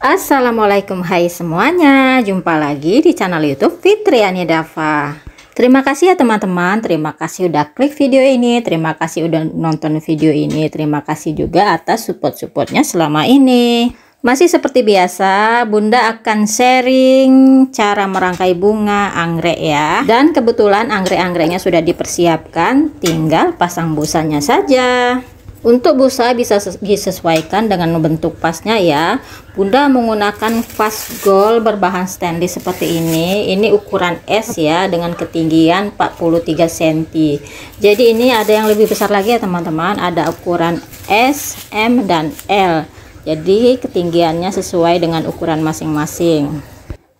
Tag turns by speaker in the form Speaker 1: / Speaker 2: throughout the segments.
Speaker 1: Assalamualaikum, hai semuanya, jumpa lagi di channel YouTube Fitriyani Daffa. Terima kasih ya teman-teman, terima kasih udah klik video ini, terima kasih udah nonton video ini, terima kasih juga atas support-supportnya selama ini. Masih seperti biasa, Bunda akan sharing cara merangkai bunga anggrek ya. Dan kebetulan anggrek-anggreknya sudah dipersiapkan, tinggal pasang busanya saja. Untuk busa bisa disesuaikan dengan bentuk pasnya ya. Bunda menggunakan vas gold berbahan stainless seperti ini. Ini ukuran S ya, dengan ketinggian 43 cm. Jadi ini ada yang lebih besar lagi ya teman-teman. Ada ukuran S, M, dan L. Jadi ketinggiannya sesuai dengan ukuran masing-masing.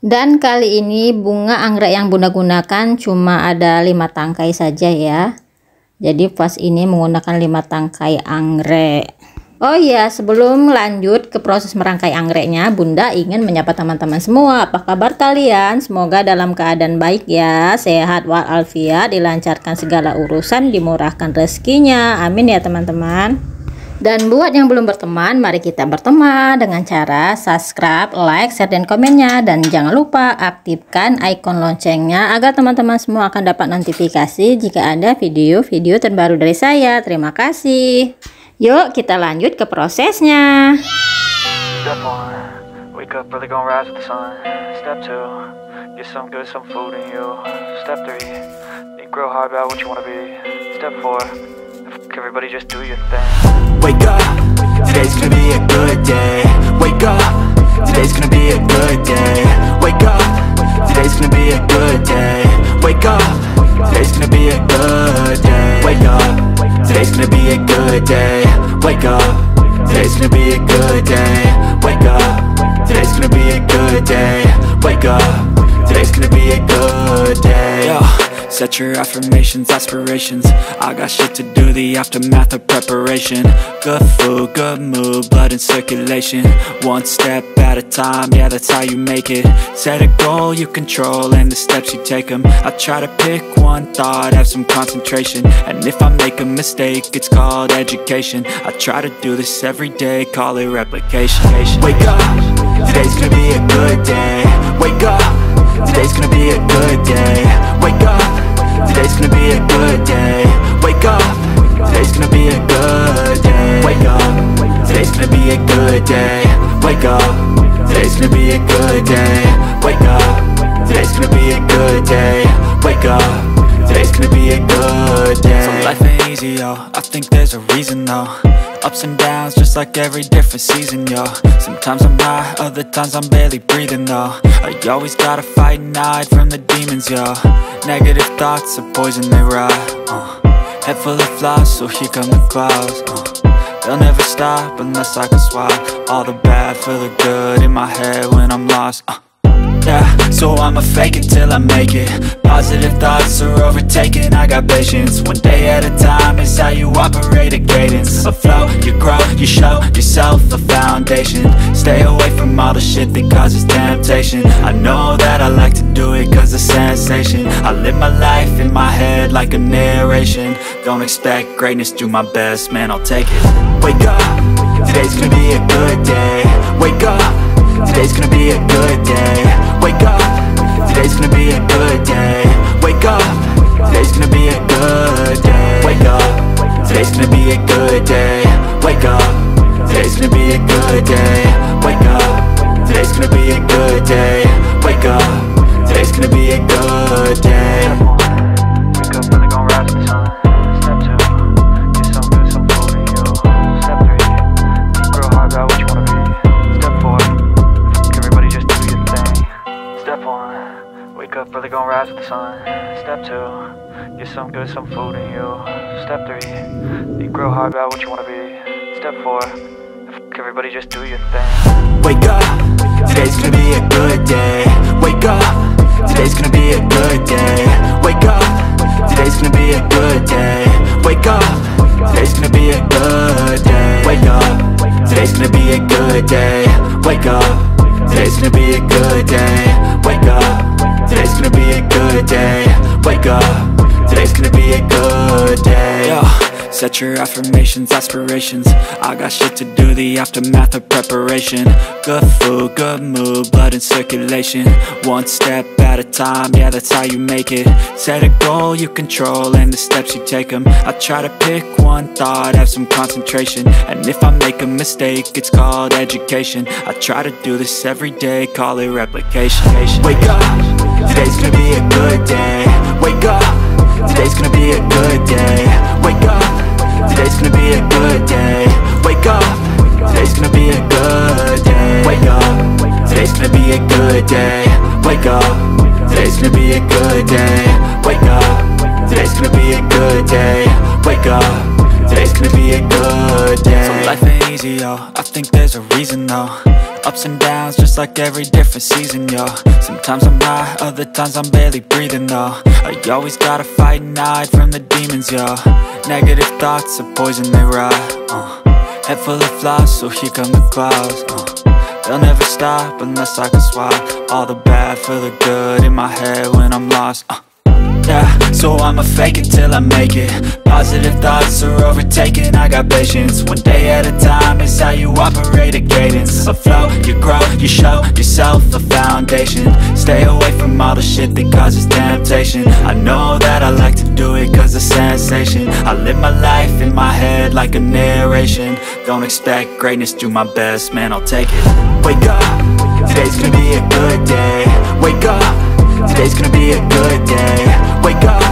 Speaker 1: Dan kali ini bunga anggrek yang Bunda gunakan cuma ada 5 tangkai saja ya. Jadi vas ini menggunakan 5 tangkai anggrek. Oh iya, sebelum lanjut ke proses merangkai anggreknya, Bunda ingin menyapa teman-teman semua. Apa kabar kalian? Semoga dalam keadaan baik ya, sehat walafiat, dilancarkan segala urusan, dimurahkan rezekinya. Amin ya teman-teman. Dan buat yang belum berteman, mari kita berteman dengan cara subscribe, like, share, dan komennya. Dan jangan lupa aktifkan icon loncengnya agar teman-teman semua akan dapat notifikasi jika ada video-video terbaru dari saya. Terima kasih. Yuk kita lanjut ke prosesnya.
Speaker 2: Step 1, wake up early, gonna rise with the sun. Step 2, get some good, some food in you. Step 3, think real hard about what you wanna be. Step 4, everybody just do your thing.
Speaker 3: Wake up, today's gonna be a good day. Wake up, today's gonna be a good day. Wake up, today's gonna be a good day. Wake up, today's gonna be a good day. Wake up, today's gonna be a good day. Wake up, today's gonna be a good day. Wake up, today's gonna be a good day. Wake up, today's gonna be a good day. Yo. Set your affirmations, aspirations. I got shit to do, the aftermath of preparation. Good food, good mood, blood in circulation. One step at a time, yeah, that's how you make it. Set a goal you control and the steps you take them. I try to pick one thought, have some concentration. And if I make a mistake, it's called education. I try to do this every day, call it replication. Wake up, today's gonna be a good day. Wake up, today's gonna be a good day. Wake up, today's gonna be a good day. Wake up, today's gonna be a good day. Wake up, today's gonna be a good day. Wake up, today's gonna be a good day. Wake up, today's gonna be a good day. Wake up, today's gonna be a good day. So life ain't easy, yo, I think there's a reason though. Ups and downs, just like every different season, yo. Sometimes I'm high, other times I'm barely breathing, though. I always gotta fight and hide from the demons, yo. Negative thoughts are poison, they rot. Head full of flies, so here come the clouds. They'll never stop unless I can swap all the bad for the good in my head when I'm lost. Yeah, so I'ma fake it till I make it. Positive thoughts are overtaken, I got patience. One day at a time is how you operate a cadence. Afloat, you grow, you show yourself a foundation. Stay away from all the shit that causes temptation. I know that I like to do it cause it's sensation. I live my life in my head like a narration. Don't expect greatness, do my best, man, I'll take it. Wake up, today's gonna be a good day. Wake up, today's gonna be a good day. Wake up, today's gonna be a good day. Wake up, today's gonna be a good day. Wake up, today's gonna be a good day. Wake up, today's gonna be a good day. Wake up, today's gonna be a good day. Wake up, today's gonna be a good day.
Speaker 2: Wake up early, gonna rise with the sun. Step 2, get some good, some food in you. Step 3, think real hard about what you wanna be. Step 4, everybody just do your thing. Step 1, wake up early, gonna rise with the sun. Step 2, get some good, some food in you. Step 3, think real hard about what you wanna be. Step 4, everybody just do your thing.
Speaker 3: Wake up, today's gonna be a good day. Wake up, today's gonna be a good day. Wake up, today's gonna be a good day. Wake up, today's gonna be a good day. Wake up, today's gonna be a good day. Wake up, today's gonna be a good day. Wake up, today's gonna be a good day. Wake up, today's gonna be a good day. Yo. Set your affirmations, aspirations. I got shit to do, the aftermath of preparation. Good food, good mood, blood in circulation. One step at a time, yeah, that's how you make it. Set a goal you control and the steps you take them. I try to pick one thought, have some concentration. And if I make a mistake, it's called education. I try to do this every day, call it replication. Wake up, today's gonna be a good day. Wake up, today's gonna be a good day. Wake up, today's gonna be a good day. Wake up, today's gonna be a good day. Wake up, today's gonna be a good day. Wake up, today's gonna be a good day. Wake up, today's gonna be a good day. Wake up, today's gonna be a good day. So life ain't easy, yo, I think there's a reason though. Ups and downs, just like every different season, yo. Sometimes I'm high, other times I'm barely breathing, though. I always gotta fight and hide from the demons, yo. Negative thoughts are poison, they rot. Head full of flies, so here come the clouds. They'll never stop unless I can swap all the bad for the good in my head when I'm lost. Yeah, so I'ma fake it till I make it. Positive thoughts are overtaken, I got patience. One day at a time is how you operate a cadence. A flow, you grow, you show yourself a foundation. Stay away from all the shit that causes temptation. I know that I like to do it cause it's sensation. I live my life in my head like a narration. Don't expect greatness, do my best, man, I'll take it. Wake up, today's gonna be a good day. Wake up, today's gonna be a good day. Wake up,